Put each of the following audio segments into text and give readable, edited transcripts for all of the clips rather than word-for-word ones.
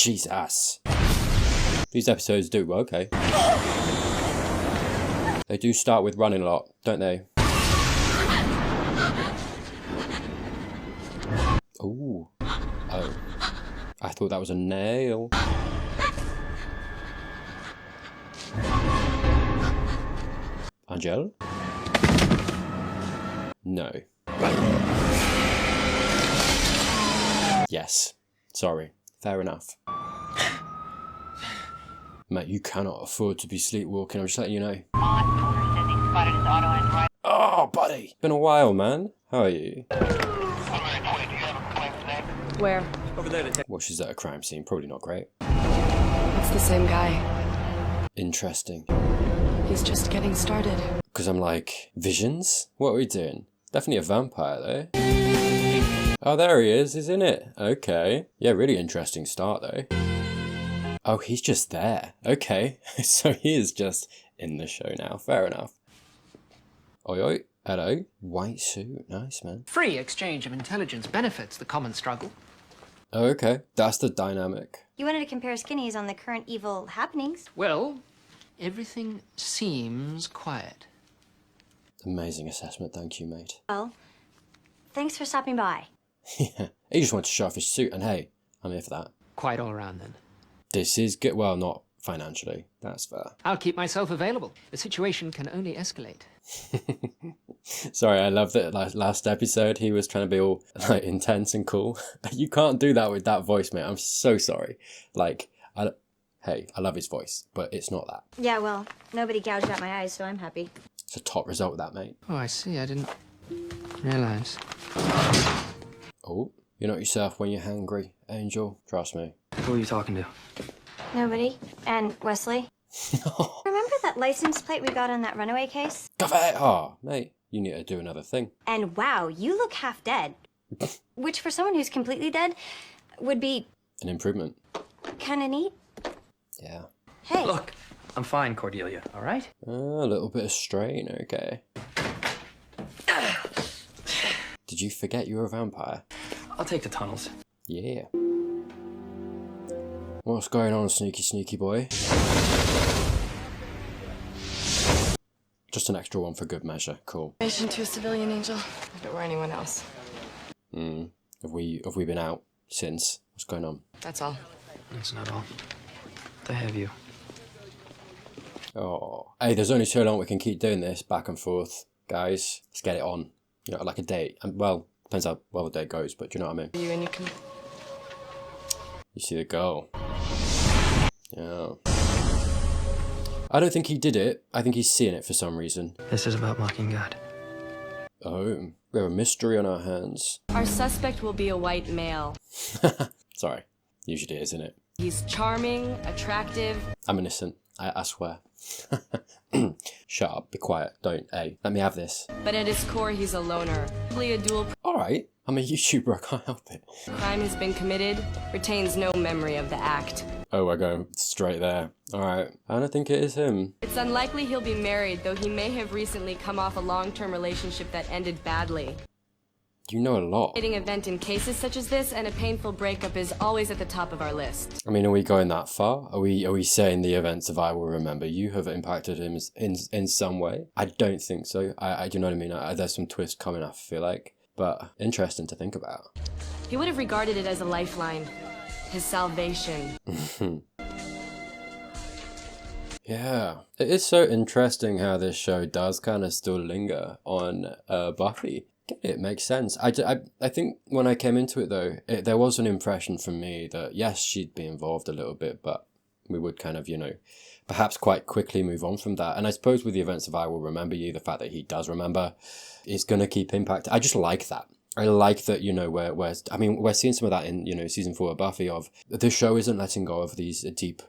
Jesus. These episodes do, okay. They do start with running a lot, don't they? Ooh. Oh. I thought that was a nail. Angel? No. Yes. Sorry. Fair enough. Mate, you cannot afford to be sleepwalking, I'm just letting you know. Oh, buddy! Been a while, man. How are you? Where? Over there. Well, she's at a crime scene. Probably not great. It's the same guy. Interesting. He's just getting started. Because I'm like, visions? What are we doing? Definitely a vampire, though. Oh, there he is, isn't it? Okay. Yeah, really interesting start, though. Oh, he's just there. Okay. So he is just in the show now. Fair enough. Oi, oi. Hello. White suit. Nice, man. Free exchange of intelligence benefits the common struggle. Oh, okay. That's the dynamic. You wanted to compare skinnies on the current evil happenings. Well, everything seems quiet. Amazing assessment. Thank you, mate. Well, thanks for stopping by. Yeah. He just wanted to show off his suit, and hey, I'm here for that. Quiet all around then. This is good. Well, not financially. That's fair. I'll keep myself available. The situation can only escalate. Sorry, I love that last episode he was trying to be all like intense and cool. You can't do that with that voice, mate. I'm so sorry. Like, hey, I love his voice, but it's not that. Yeah, well, nobody gouged out my eyes, so I'm happy. It's a top result of that, mate. Oh, I see. I didn't realize. Oh, you're not yourself when you're hungry, Angel. Trust me. Who are you talking to? Nobody. And Wesley. Remember that license plate we got on that runaway case? Oh, mate, you need to do another thing. And wow, you look half dead. Which for someone who's completely dead would be An improvement. kind of neat. Yeah. Hey. Look, I'm fine, Cordelia, all right? A little bit of strain, okay. Did you forget you were a vampire? I'll take the tunnels. Yeah. What's going on, sneaky boy? Just an extra one for good measure. Cool. Mission to a civilian angel, if it were anyone else. Have we been out since? What's going on? That's all. That's not all. They have you. Oh. Hey, there's only so long we can keep doing this back and forth. Guys, let's get it on. You know, like a date. And, well, depends how well the date goes, but do you know what I mean? You and you can... You see the girl. Yeah. I don't think he did it. I think he's seeing it for some reason. This is about mocking God. Oh, we have a mystery on our hands. Our suspect will be a white male. Sorry. Usually is, isn't it? He's charming, attractive. I'm innocent. I swear. Shut up. Be quiet. Don't. Hey, let me have this. But at his core, he's a loner. Probably a dual Alright. I'm a YouTuber. I can't help it. crime has been committed, retains no memory of the act. Oh, we're going straight there. Alright. I don't think it is him. It's unlikely he'll be married, though he may have recently come off a long-term relationship that ended badly. You know a lot. An event in cases such as this, and a painful breakup is always at the top of our list. I mean, are we going that far? Are we saying the events of I Will Remember You have impacted him in some way? I don't think so. I do you know what I mean? There's some twist coming, I feel like. But interesting to think about. He would have regarded it as a lifeline. His salvation. Yeah. It is so interesting how this show does kind of still linger on Buffy. It makes sense. I think when I came into it, though, there was an impression from me that, yes, she'd be involved a little bit, but we would kind of, you know, perhaps quite quickly move on from that. And I suppose with the events of I Will Remember You, the fact that he does remember is going to keep impact. I just like that. I like that, you know, we're seeing some of that in, you know, season 4 of Buffy, of the show isn't letting go of these deep,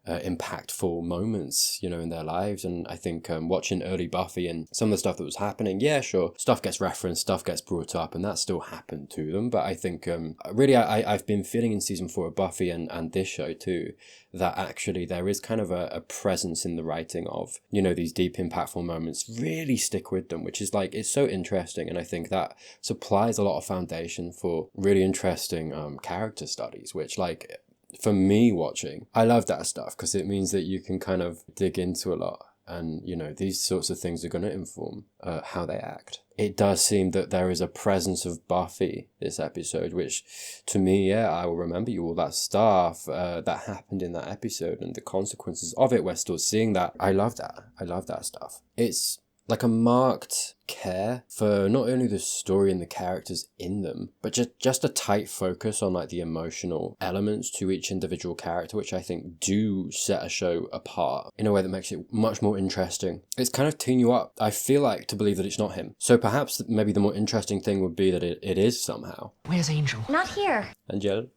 impactful moments, you know, in their lives. And I think watching early Buffy and some of the stuff that was happening, yeah, sure, stuff gets referenced, stuff gets brought up, and that still happened to them. But I think really I've been feeling in season 4 of Buffy and this show too, that actually there is kind of a presence in the writing of, you know, these deep impactful moments really stick with them, which is like, it's so interesting. And I think that supplies a lot of foundation for really interesting character studies, which, like, for me watching, I love that stuff because it means that you can kind of dig into a lot. And, you know, these sorts of things are going to inform how they act. It does seem that there is a presence of Buffy this episode, which to me, yeah, I will remember you all that stuff that happened in that episode and the consequences of it. We're still seeing that. I love that. I love that stuff. It's like a marked care for not only the story and the characters in them, but just a tight focus on like the emotional elements to each individual character, which I think do set a show apart in a way that makes it much more interesting. It's kind of teeing you up, I feel like, to believe that it's not him. So perhaps maybe the more interesting thing would be that it is somehow. Where's Angel? Not here. Angel?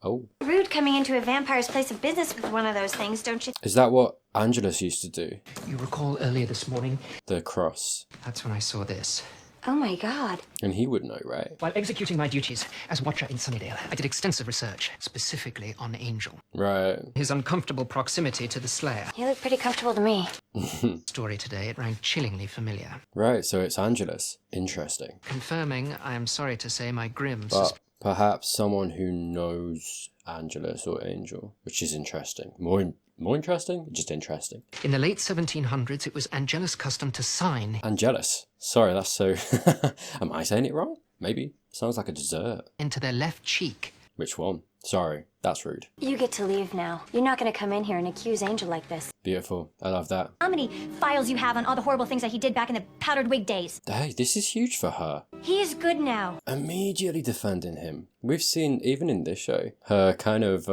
Oh. Rude coming into a vampire's place of business with one of those things, don't you? Is that what Angelus used to do? You recall earlier this morning? The cross. That's when I saw this. Oh my god. And he would know, right? While executing my duties as Watcher in Sunnydale, I did extensive research, specifically on Angel. Right. His uncomfortable proximity to the Slayer. You look pretty comfortable to me. Story today, it rang chillingly familiar. Right, so it's Angelus. Interesting. Confirming, I am sorry to say, my grim But perhaps someone who knows Angelus or Angel, which is interesting. More interesting? Just interesting. In the late 1700s, it was Angelus' custom to sign Angelus. Sorry, that's so... Am I saying it wrong? Maybe. Sounds like a dessert. into their left cheek. Which one? Sorry, that's rude. You get to leave now. You're not gonna come in here and accuse Angel like this. Beautiful. I love that. How many files you have on all the horrible things that he did back in the powdered wig days? Hey, this is huge for her. He is good now. Immediately defending him. We've seen, even in this show, her kind of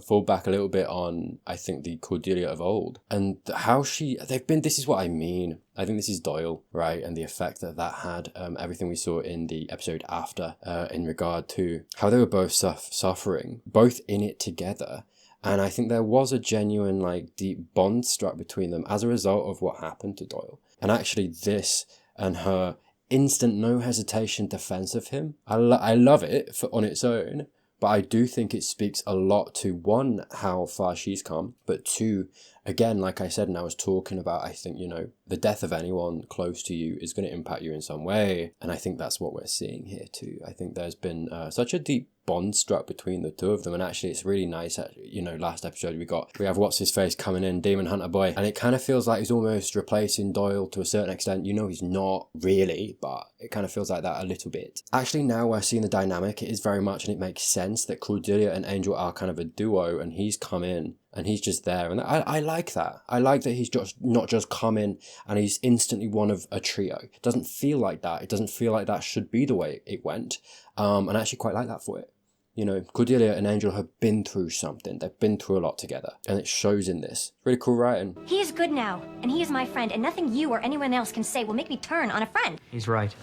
fall back a little bit on, I think, the Cordelia of old. And how this is what I mean. I think this is Doyle, right? And the effect that had, everything we saw in the episode after, in regard to how they were both suffering, both in it together. And I think there was a genuine, like, deep bond struck between them as a result of what happened to Doyle. And actually this and her instant, no hesitation defense of him, I love it on its own, but I do think it speaks a lot to, one, how far she's come, but two, again, like I said, and I was talking about, I think, you know, the death of anyone close to you is going to impact you in some way. And I think that's what we're seeing here too. I think there's been such a deep bond struck between the two of them, and actually it's really nice. You know, last episode we have what's his face coming in, Demon Hunter boy, and it kind of feels like he's almost replacing Doyle to a certain extent. You know, he's not really, but it kind of feels like that a little bit. Actually, now we're seeing the dynamic. It is very much, and it makes sense that Cordelia and Angel are kind of a duo, and he's come in and he's just there, and I like that. I like that he's just not just come in and he's instantly one of a trio. It doesn't feel like that. It doesn't feel like that should be the way it went, and I actually quite like that for it. You know, Cordelia and Angel have been through something. They've been through a lot together, and it shows in this. Really cool writing. He is good now, and he is my friend, and nothing you or anyone else can say will make me turn on a friend. He's right.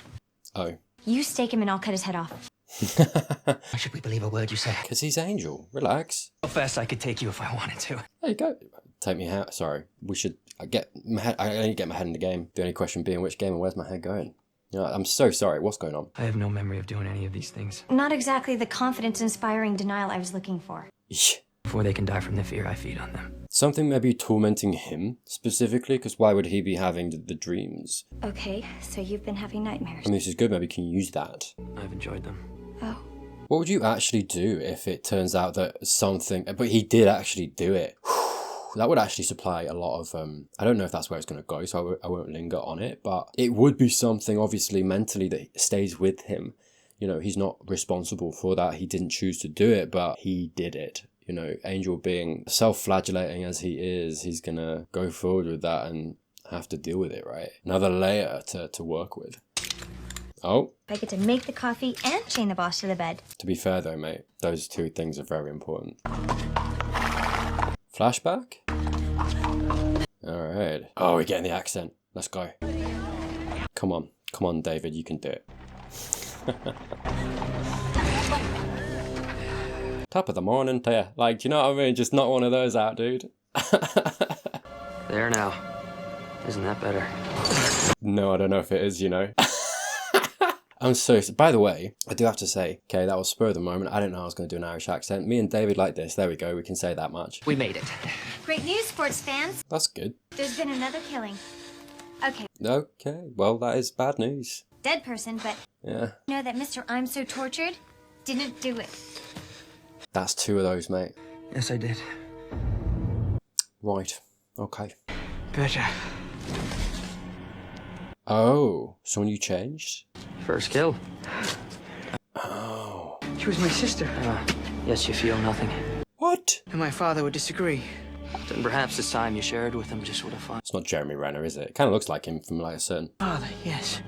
Oh. You stake him and I'll cut his head off. Why should we believe a word you say? Because he's Angel. Relax. How fast I could take you if I wanted to. There you go. Take me out. Sorry. I need to get my head in the game. The only question being which game and where's my head going? You know, I'm so sorry. What's going on? I have no memory of doing any of these things. Not exactly the confidence-inspiring denial I was looking for. Before they can die from the fear I feed on them. Something maybe tormenting him specifically, because why would he be having the dreams? Okay, so you've been having nightmares. I mean, this is good. Maybe can you use that? I've enjoyed them. Oh. What would you actually do if it turns out that something... But he did actually do it. That would actually supply a lot of... I don't know if that's where it's going to go, so I won't linger on it. But it would be something, obviously, mentally that stays with him. You know, he's not responsible for that. He didn't choose to do it, but he did it. You know, Angel being self-flagellating as he is, he's going to go forward with that and have to deal with it, right? Another layer to work with. Oh. I get to make the coffee and chain the boss to the bed. To be fair though, mate, those two things are very important. Flashback? Alright. Oh, we're getting the accent. Let's go. Come on, David, you can do it. Top of the morning to you. Like, do you know what I mean? Just knock one of those out, dude. There now. Isn't that better? No, I don't know if it is, you know. I'm so... By the way, I do have to say, okay, that was spur of the moment. I didn't know I was going to do an Irish accent. Me and David like this. There we go. We can say that much. We made it. Great news, sports fans. That's good. There's been another killing. Okay. Okay, well, that is bad news. Dead person, but... Yeah. You know that Mr. I'm So Tortured didn't do it. That's 2 of those, mate. Yes, I did. Right. Okay. Better. Oh, someone you changed? First kill. Oh. She was my sister. Yes, you feel nothing. What? And my father would disagree. Then perhaps this time you shared with him just would have fun. It's not Jeremy Renner, is it? It kind of looks like him from like a certain... Father, yes.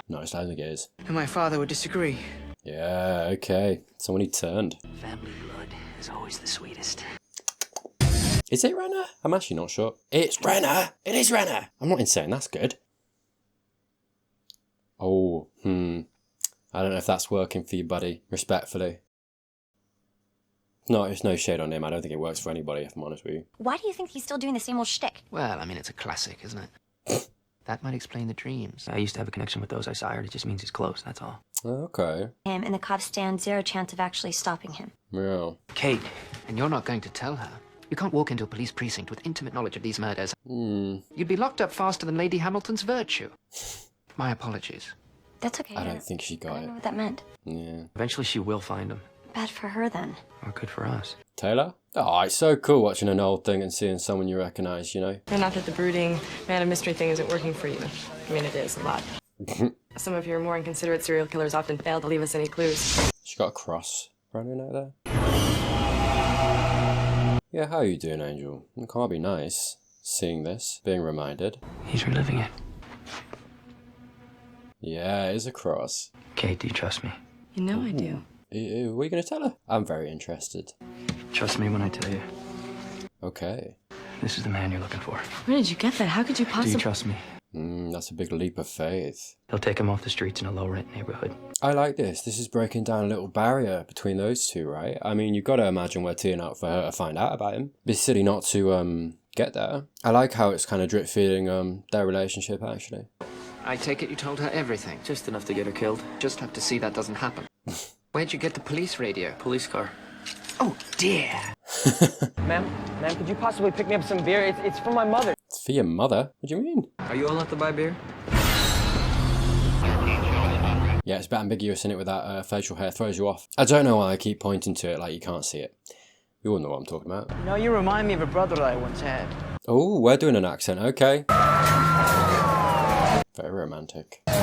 No, I don't think it is. And my father would disagree. Yeah, okay. Someone he turned. Family blood is always the sweetest. Is it Renner? I'm actually not sure. It's Renner! It is Renner! I'm not insane, that's good. Oh, I don't know if that's working for you, buddy. Respectfully. No, it's no shade on him. I don't think it works for anybody, if I'm honest with you. Why do you think he's still doing the same old shtick? Well, I mean, it's a classic, isn't it? That might explain the dreams. I used to have a connection with those I sired. It just means he's close, that's all. Okay. Him and the cops stand 0 chance of actually stopping him. Yeah. Kate, and you're not going to tell her. You can't walk into a police precinct with intimate knowledge of these murders. You'd be locked up faster than Lady Hamilton's virtue. My apologies. That's okay. I don't think she I got don't it. know what that meant. Yeah. Eventually she will find him. Bad for her then. Or good for us. Taylor? Oh, it's so cool watching an old thing and seeing someone you recognise, you know? And not that the brooding man of mystery thing isn't working for you. I mean, it is a lot. Some of your more inconsiderate serial killers often fail to leave us any clues. She got a cross running out there. Yeah, how are you doing, Angel? It can't be nice seeing this, being reminded. He's reliving it. Yeah, it is a cross. Kate, do you trust me? You know I do. What are you going to tell her? I'm very interested. Trust me when I tell you. Okay. This is the man you're looking for. Where did you get that? How could you Do possibly... you trust me? That's a big leap of faith. He'll take him off the streets in a low-rent neighborhood. I like this. This is breaking down a little barrier between those two, right? I mean, you've got to imagine we're teeing up for her to find out about him. It'd be silly not to get there. I like how it's kind of drip-feeding their relationship, actually. I take it you told her everything. Just enough to get her killed. Just have to see that doesn't happen. Where'd you get the police radio? Police car. Oh, dear. Ma'am, could you possibly pick me up some beer? It's for my mother. It's for your mother? What do you mean? Are you all out to buy beer? Yeah, it's a bit ambiguous in it with that facial hair. Throws you off. I don't know why I keep pointing to it like you can't see it. You all know what I'm talking about. You know, you remind me of a brother that I once had. Oh, we're doing an accent. Okay. Very romantic. You,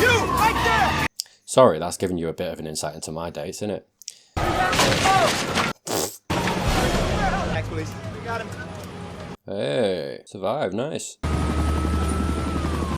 right there! Sorry, that's giving you a bit of an insight into my dates, isn't it? Next, please. We got him. Hey, survived. Nice.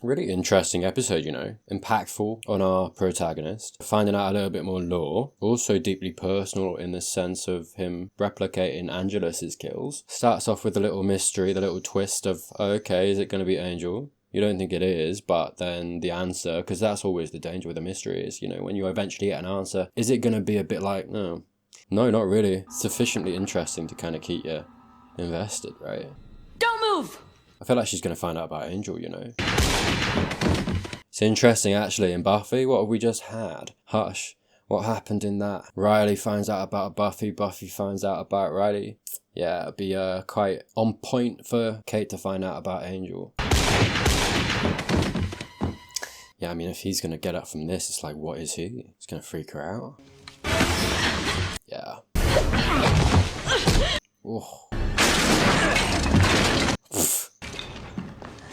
Really interesting episode, you know. Impactful on our protagonist. Finding out a little bit more lore. Also deeply personal in the sense of him replicating Angelus's kills. Starts off with a little mystery, the little twist of, okay, is it going to be Angel? You don't think it is, but then the answer, because that's always the danger with a mystery is, you know, when you eventually get an answer, is it going to be a bit like, no, not really. Sufficiently interesting to kind of keep you invested, right? Don't move! I feel like she's going to find out about Angel, you know. It's interesting, actually, in Buffy, what have we just had? Hush. What happened in that? Riley finds out about Buffy, Buffy finds out about Riley. Yeah, it'd be quite on point for Kate to find out about Angel. Yeah, I mean, if he's going to get up from this, it's like, what is he? He's going to freak her out. Yeah. Oh.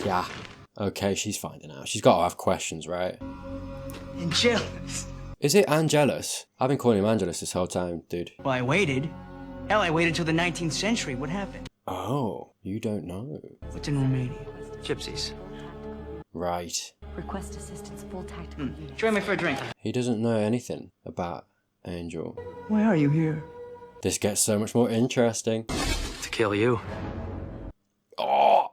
Yeah. Okay, she's finding out. She's got to have questions, right? Angelus. Is it Angelus? I've been calling him Angelus this whole time, dude. Well, I waited. Hell, I waited till the 19th century. What happened? Oh, you don't know. What's in Romania? Gypsies. Right. Request assistance, full tactical unit. Join me for a drink. He doesn't know anything about Angel. Why are you here? This gets so much more interesting. To kill you. Oh!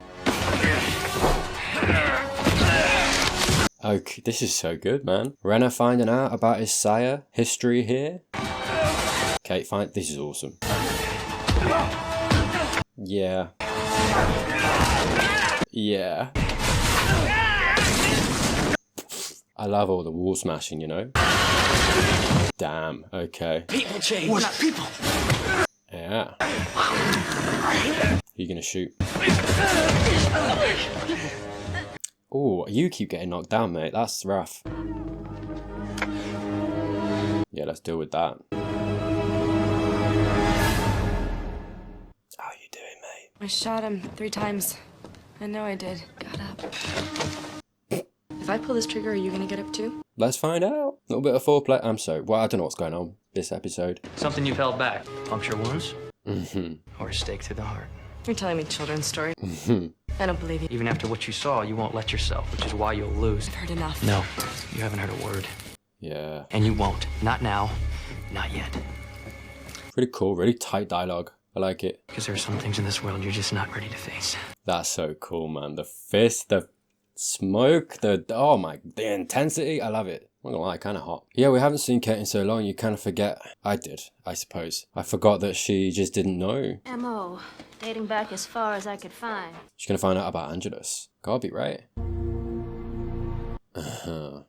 Okay, this is so good, man. Renner finding out about his sire. History here. Kate find this is awesome. Yeah. Yeah. I love all the wall smashing, you know? Damn, okay. People change. We're not people. Yeah. Who you gonna shoot? Oh, you keep getting knocked down, mate. That's rough. Yeah, let's deal with that. I shot him 3 times. I know I did. Got up. If I pull this trigger, are you gonna get up too? Let's find out. A little bit of foreplay. I'm sorry. Well, I don't know what's going on this episode. Something you've held back. Puncture wounds? Or a stake through the heart. You're telling me children's story. I don't believe you. Even after what you saw, you won't let yourself, which is why you'll lose. I've heard enough. No, you haven't heard a word. Yeah. And you won't. Not now. Not yet. Really cool. Really tight dialogue. I like it. Because there are some things in this world you're just not ready to face. That's so cool, man. The fist, the smoke, the intensity. I love it. I'm not gonna lie, kind of hot. Yeah, we haven't seen Kate in so long. You kind of forget. I did, I suppose. I forgot that she just didn't know. M.O. Dating back as far as I could find. She's gonna find out about Angelus. Gotta be right.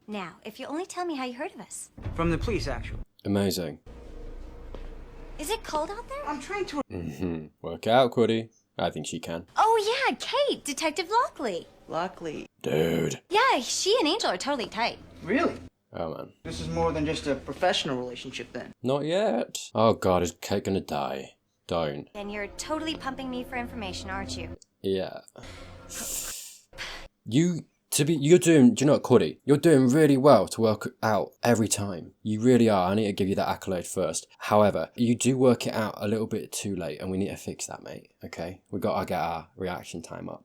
Now, if you only tell me how you heard of us. From the police, actually. Amazing. Is it cold out there? I'm trying to... Work it out, Cuddy. I think she can. Oh yeah, Kate, Detective Lockley. Lockley. Dude. Yeah, she and Angel are totally tight. Really? Oh, man. This is more than just a professional relationship, then. Not yet. Oh, God, is Kate gonna die? Don't. And you're totally pumping me for information, aren't you? Yeah. You're doing, do you know what, Cuddy? You're doing really well to work out every time. You really are. I need to give you that accolade first. However, you do work it out a little bit too late, and we need to fix that, mate. Okay? We gotta get our reaction time up.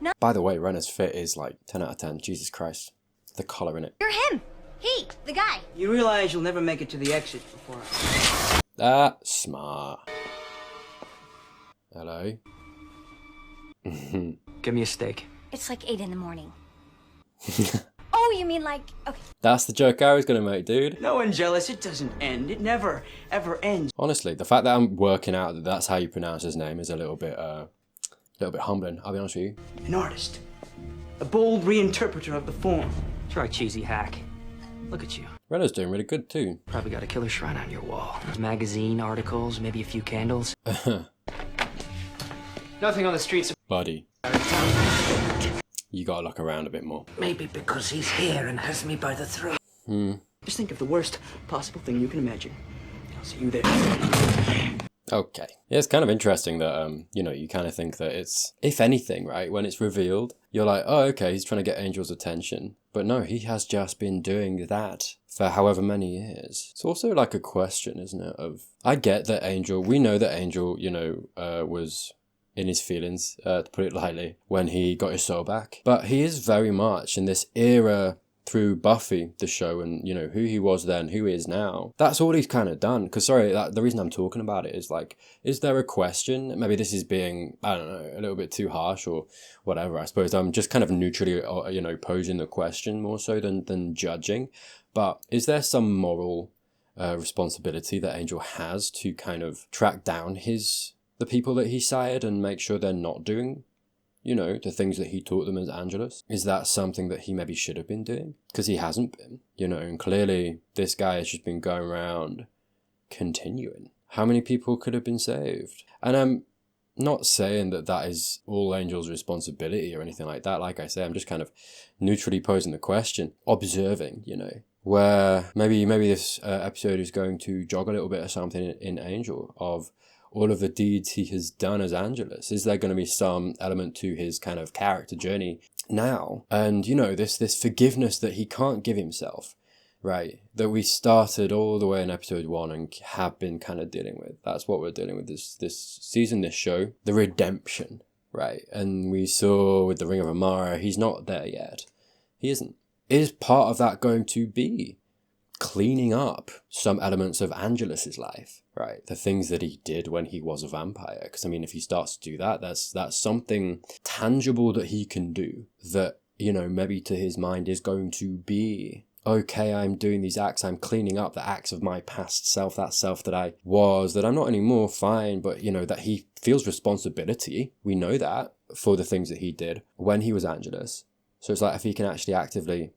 No. By the way, Renner's fit is like 10 out of 10. Jesus Christ. The collar in it. You're him! He, the guy! You realize you'll never make it to the exit before... That's smart. Hello? Give me a steak. It's like 8 in the morning. Oh, you mean like... Okay. That's the joke I was gonna make, dude. No, Angelus, it doesn't end. It never, ever ends. Honestly, the fact that I'm working out that that's how you pronounce his name is a little bit humbling, I'll be honest with you. An artist. A bold reinterpreter of the form. Try cheesy hack. Look at you. Renner's doing really good too. Probably got a killer shrine on your wall. Magazine, articles, maybe a few candles. Nothing on the streets. Buddy. You gotta look around a bit more. Maybe because he's here and has me by the throat. Just think of the worst possible thing you can imagine. I'll see you there. Okay. Yeah, it's kind of interesting that, you kind of think that it's, if anything, right, when it's revealed, you're like, oh, okay, he's trying to get Angel's attention. But no, he has just been doing that for however many years. It's also like a question, isn't it, of, I get that Angel, we know that Angel, was in his feelings, to put it lightly, when he got his soul back. But he is very much in this era through Buffy, the show, and, who he was then, who he is now. That's all he's kind of done. Because, the reason I'm talking about it is, like, is there a question? Maybe this is being, I don't know, a little bit too harsh or whatever. I suppose I'm just kind of neutrally, posing the question more so than judging. But is there some moral responsibility that Angel has to kind of track down the people that he sired and make sure they're not doing, the things that he taught them as Angelus? Is that something that he maybe should have been doing? Because he hasn't been, and clearly this guy has just been going around continuing. How many people could have been saved? And I'm not saying that is all Angel's responsibility or anything like that. Like I say, I'm just kind of neutrally posing the question, observing, where maybe this episode is going to jog a little bit of something in Angel of all of the deeds he has done as Angelus. Is there going to be some element to his kind of character journey now? And, this forgiveness that he can't give himself, right? That we started all the way in episode 1 and have been kind of dealing with. That's what we're dealing with this season, this show. The redemption, right? And we saw with the Ring of Amara, he's not there yet. He isn't. Is part of that going to be cleaning up some elements of Angelus's life, right? The things that he did when he was a vampire. Because, if he starts to do that, that's something tangible that he can do that, maybe to his mind is going to be, okay, I'm doing these acts, I'm cleaning up the acts of my past self, that self that I was, that I'm not anymore, fine, but, that he feels responsibility, we know that, for the things that he did when he was Angelus. So it's like, if he can actually actively,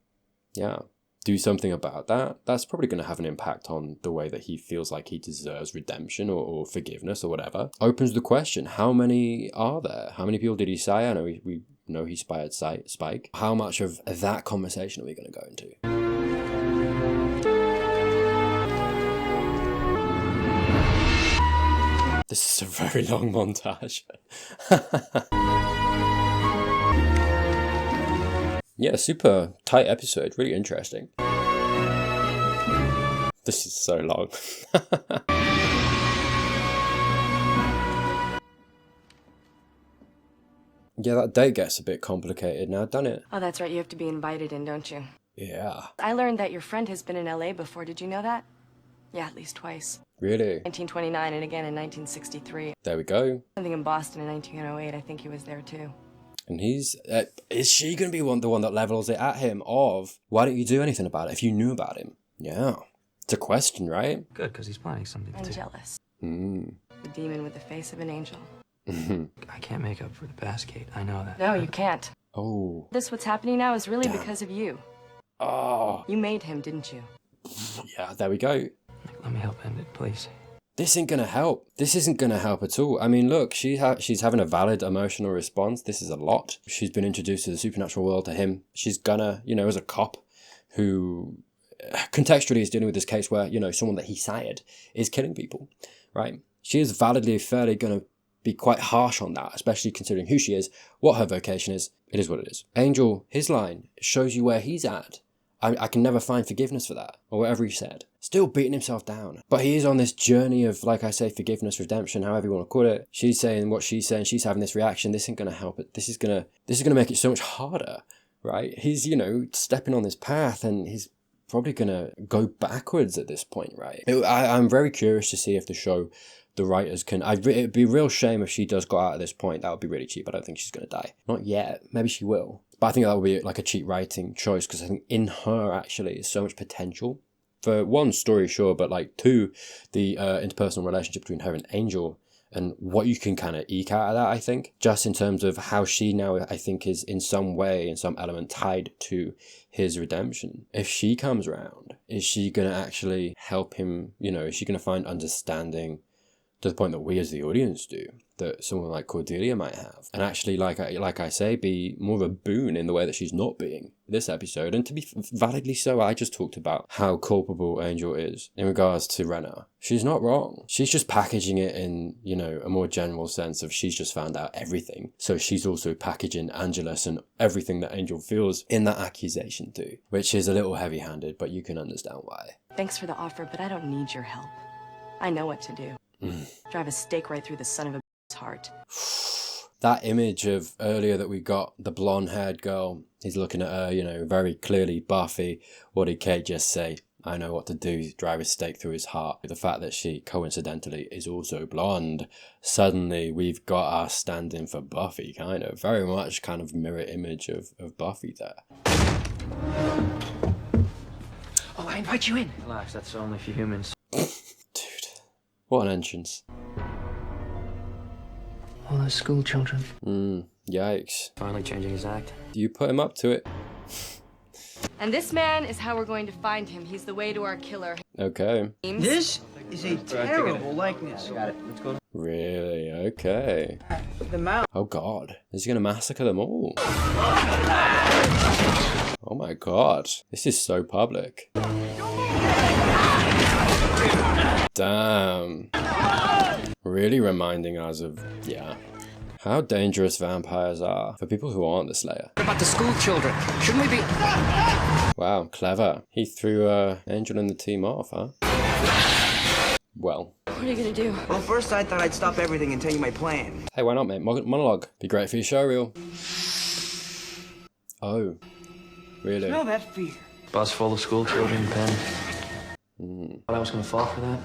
do something about that, that's probably going to have an impact on the way that he feels like he deserves redemption or forgiveness or whatever. Opens the question, how many are there? How many people did he say? I know we know he spied Spike. How much of that conversation are we going to go into? This is a very long montage. Yeah, super tight episode. Really interesting. This is so long. Yeah, that date gets a bit complicated now, doesn't it? Oh, that's right. You have to be invited in, don't you? Yeah. I learned that your friend has been in LA before. Did you know that? Yeah, at least twice. Really? 1929 and again in 1963. There we go. Something in Boston in 1908. I think he was there too. And he's... is she going to be the one that levels it at him of, why don't you do anything about it if you knew about him? Yeah. It's a question, right? Good, because he's planning something I'm too. jealous. Hmm. The demon with the face of an angel. I can't make up for the past, Kate. I know that. No, you can't. Oh. This what's happening now is really Damn. because of you. Oh. You made him, didn't you? Yeah, there we go. Let me help end it, please. This ain't gonna help. This isn't gonna help at all. I mean, look, she's having a valid emotional response. This is a lot. She's been introduced to the supernatural world to him. She's gonna, as a cop who contextually is dealing with this case where, someone that he sired is killing people, right? She is validly, fairly gonna be quite harsh on that, especially considering who she is, what her vocation is. It is what it is. Angel, his line shows you where he's at. I can never find forgiveness for that, or whatever he said. Still beating himself down. But he is on this journey of, like I say, forgiveness, redemption, however you want to call it. She's saying what she's saying, she's having this reaction, this ain't gonna help it. This is gonna make it so much harder, right? He's, stepping on this path and he's probably gonna go backwards at this point, right? I'm very curious to see if the writers can... it'd be a real shame if she does go out at this point. That would be really cheap. I don't think she's going to die. Not yet. Maybe she will. But I think that would be like a cheap writing choice because I think in her actually is so much potential. For one, story, sure, but like two, the interpersonal relationship between her and Angel and what you can kind of eke out of that, I think. Just in terms of how she now, I think, is in some way, in some element, tied to his redemption. If she comes around, is she going to actually help him? Is she going to find understanding to the point that we as the audience do, that someone like Cordelia might have, and actually, like I say, be more of a boon in the way that she's not being this episode, and to be validly so. I just talked about how culpable Angel is in regards to Renna. She's not wrong. She's just packaging it in, a more general sense of she's just found out everything. So she's also packaging Angelus and everything that Angel feels in that accusation too, which is a little heavy-handed, but you can understand why. Thanks for the offer, but I don't need your help. I know what to do. Drive a stake right through the son of a bitch's heart. That image of earlier that we got, the blonde-haired girl, he's looking at her, very clearly Buffy. What did Kate just say? I know what to do, drive a stake through his heart. The fact that she, coincidentally, is also blonde. Suddenly, we've got our stand-in for Buffy, very much mirror image of Buffy there. Oh, I invite you in. Relax, that's only for humans. What an entrance. All those school children. Yikes. Finally changing his act. You put him up to it. And this man is how we're going to find him. He's the way to our killer. Okay. This is a terrible likeness. Got it. Let's go. Really? Okay. The mouth. Oh god. Is he gonna massacre them all? Oh my god. This is so public. Damn. Really reminding us of, how dangerous vampires are for people who aren't the Slayer. What about the school children? Shouldn't we be... Wow, clever. He threw Angel and the team off, huh? Well. What are you gonna do? Well, first I thought I'd stop everything and tell you my plan. Hey, why not, mate? Monologue. Be great for your showreel. Oh. Really? Smell that fear. Bus full of school children, pen. Thought I was gonna fall for that.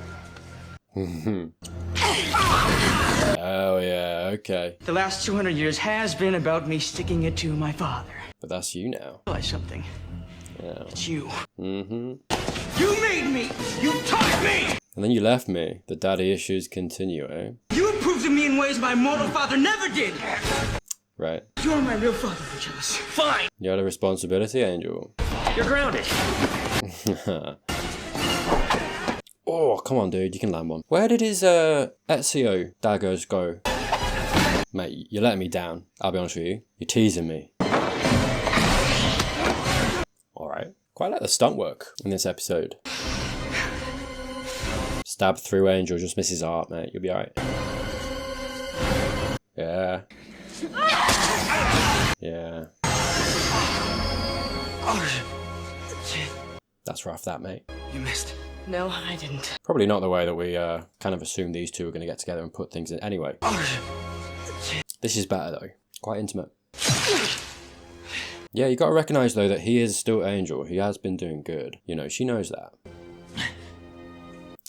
Oh yeah, okay. The last 200 years has been about me sticking it to my father. But that's you now. Realize something. Yeah. It's you. You made me! You taught me! And then you left me. The daddy issues continue, eh? You improved to me in ways my mortal father never did! Right. You're my real father, Angelus. Fine! You had a responsibility, Angel. You're grounded. Oh, come on, dude. You can land one. Where did his Ezio daggers go? Mate, you're letting me down. I'll be honest with you. You're teasing me. Alright. Quite like the stunt work in this episode. Stab through Angel. Just misses art, mate. You'll be alright. Yeah. Yeah. That's rough, that, mate. You missed. No, I didn't. Probably not the way that we kind of assumed these two were going to get together and put things in. Anyway. This is better, though. Quite intimate. Yeah, you got to recognise, though, that he is still Angel. He has been doing good. You know, she knows that.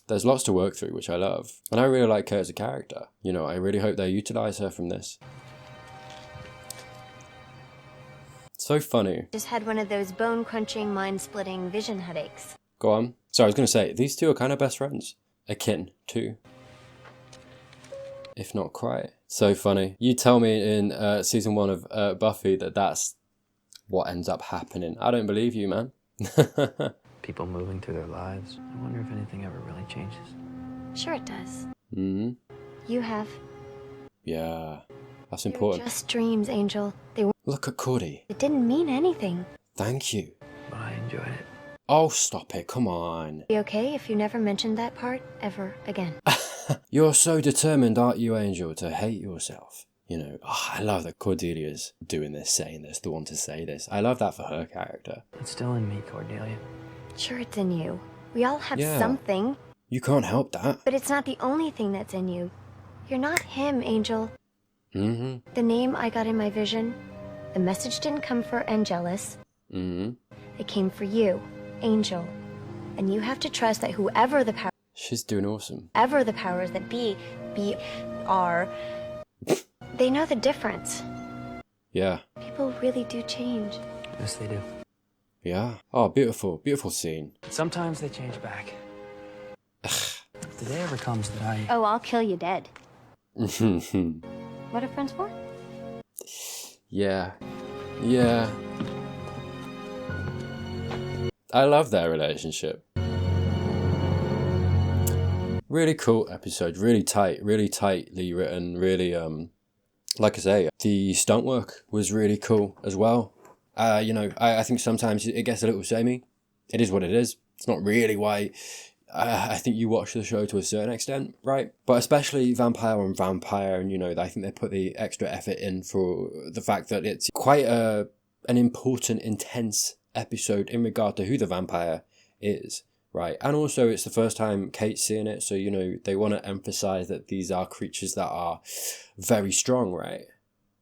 There's lots to work through, which I love. And I really like her as a character. You know, I really hope they utilise her from this. So funny. Just had one of those bone-crunching, mind-splitting vision headaches. Go on. So I was going to say, these two are kind of best friends. Akin, too. If not quite. So funny. You tell me in season 1 of Buffy that that's what ends up happening. I don't believe you, man. People moving through their lives. I wonder if anything ever really changes. Sure it does. Mm-hmm. You have. Yeah. That's They were important. just dreams, Angel. They were. Look at Cordy. It didn't mean anything. Thank you. But I enjoyed it. Oh, stop it. Come on. Be okay if you never mentioned that part ever again. You're so determined, aren't you, Angel, to hate yourself? You know, I love that Cordelia's doing this, saying this, the one to say this. I love that for her character. It's still in me, Cordelia. Sure, it's in you. We all have Yeah. something, You can't help that. but it's not the only thing that's in you. You're not him, Angel. Mm-hmm. The name I got in my vision, the message didn't come for Angelus. Mm-hmm. It came for you, Angel. And you have to trust that whoever the She's doing awesome. powers that be are, they know the difference. Yeah. People really do change. Yes, they do. Yeah. Oh, beautiful. Beautiful scene. Sometimes they change back. If the day ever comes that I... Oh, I'll kill you dead. Yeah. What are friends for? Yeah. I love their relationship. Really cool episode. Really tightly written. Really, like I say, the stunt work was really cool as well. You know, I think sometimes it gets a little samey. It is what it is. It's not really why I think you watch the show to a certain extent, right? But especially vampire on vampire, and you know, I think they put the extra effort in for the fact that it's quite an important, intense episode in regard to who the vampire is, right? And also it's the first time Kate's seeing it, so you know, they want to emphasize that these are creatures that are very strong, right?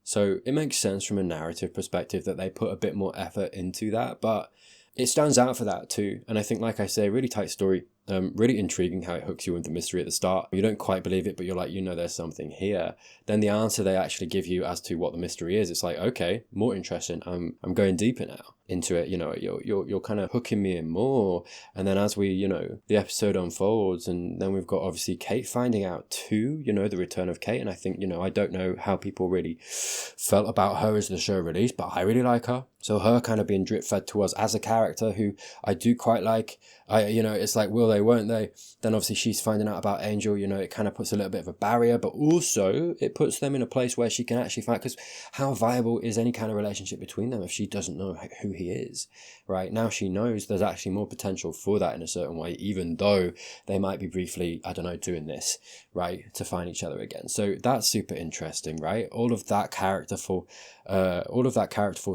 So it makes sense from a narrative perspective that they put a bit more effort into that, but it stands out for that too. And I think, like I say, really tight story, really intriguing how it hooks you into mystery at the start. You don't quite believe it, but you're like, you know, there's something here. Then the answer they actually give you as to what the mystery is, it's like, okay, more interesting. I'm going deeper now into it. You know, you're kind of hooking me in more. And then as we, you know, the episode unfolds, and then we've got obviously Kate finding out too, you know, the return of Kate. And I think, you know, I don't know how people really felt about her as the show released, but I really like her. So her kind of being drip fed to us as a character who I do quite like. You know, it's like, will they, won't they? Then obviously she's finding out about Angel, you know, it kind of puts a little bit of a barrier, but also it puts them in a place where she can actually find, because how viable is any kind of relationship between them if she doesn't know who he is, right? Now she knows there's actually more potential for that in a certain way, even though they might be briefly, I don't know, doing this, right, to find each other again. So that's super interesting, right? All of that characterful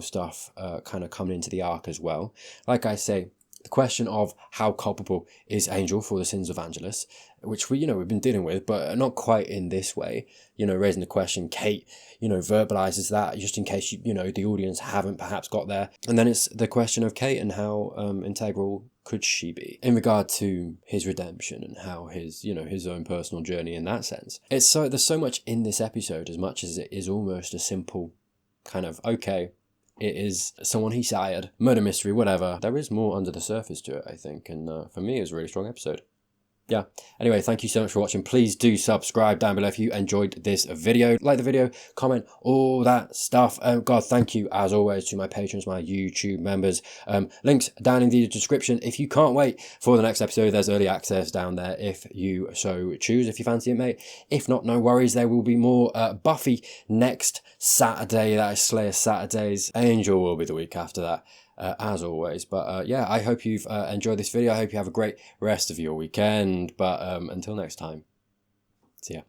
stuff kind of coming into the arc as well. Like I say, the question of how culpable is Angel for the sins of Angelus, which we've been dealing with, but not quite in this way, you know, raising the question. Kate, you know, verbalizes that just in case, you know, the audience haven't perhaps got there. And then it's the question of Kate and how integral could she be in regard to his redemption and how his, you know, his own personal journey in that sense. It's so, there's so much in this episode, as much as it is almost a simple kind of, okay, it is someone he sired, murder mystery, whatever. There is more under the surface to it, I think, and for me, it was a really strong episode. Yeah. Anyway, thank you so much for watching. Please do subscribe down below if you enjoyed this video. Like the video, comment, all that stuff. God, thank you, as always, to my patrons, my YouTube members. Links down in the description. If you can't wait for the next episode, there's early access down there if you so choose, if you fancy it, mate. If not, no worries. There will be more Buffy next Saturday. That is Slayer Saturdays. Angel will be the week after that. As always, but yeah, I hope you've enjoyed this video. I hope you have a great rest of your weekend, but until next time, see ya.